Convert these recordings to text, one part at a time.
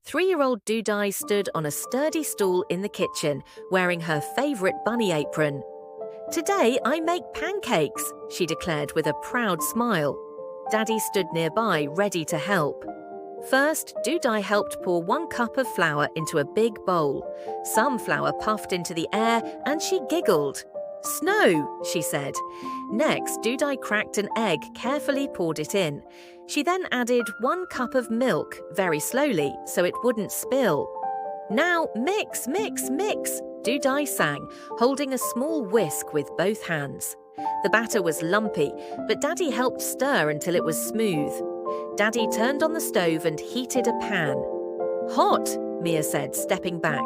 Three-year-old Dudai stood on a sturdy stool in the kitchen, wearing her favourite bunny apron. "Today I make pancakes," she declared with a proud smile. Daddy stood nearby, ready to help. First, Dudai helped pour 1 cup of flour into a big bowl. Some flour puffed into the air and she giggled. "Snow," she said. Next, Dudai cracked an egg, carefully poured it in. She then added 1 cup of milk, very slowly, so it wouldn't spill. "Now mix, mix, mix," Dudai sang, holding a small whisk with both hands. The batter was lumpy, but Daddy helped stir until it was smooth. Daddy turned on the stove and heated a pan. "Hot," Mia said, stepping back.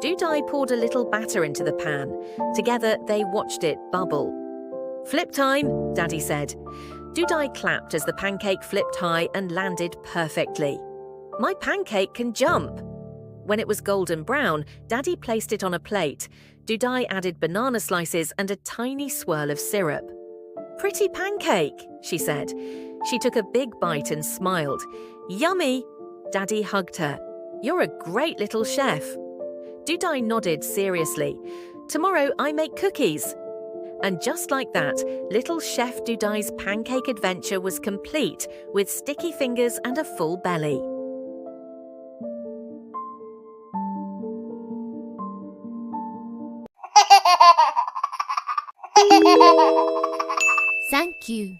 Dudai poured a little batter into the pan. Together, they watched it bubble. "Flip time," Daddy said. Dudai clapped as the pancake flipped high and landed perfectly. "My pancake can jump." When it was golden brown, Daddy placed it on a plate. Dudai added banana slices and a tiny swirl of syrup. "Pretty pancake," she said. She took a big bite and smiled. "Yummy!" Daddy hugged her. "You're a great little chef." Dudai nodded seriously. "Tomorrow I make cookies." And just like that, little Chef Dudai's pancake adventure was complete, with sticky fingers and a full belly. Thank you.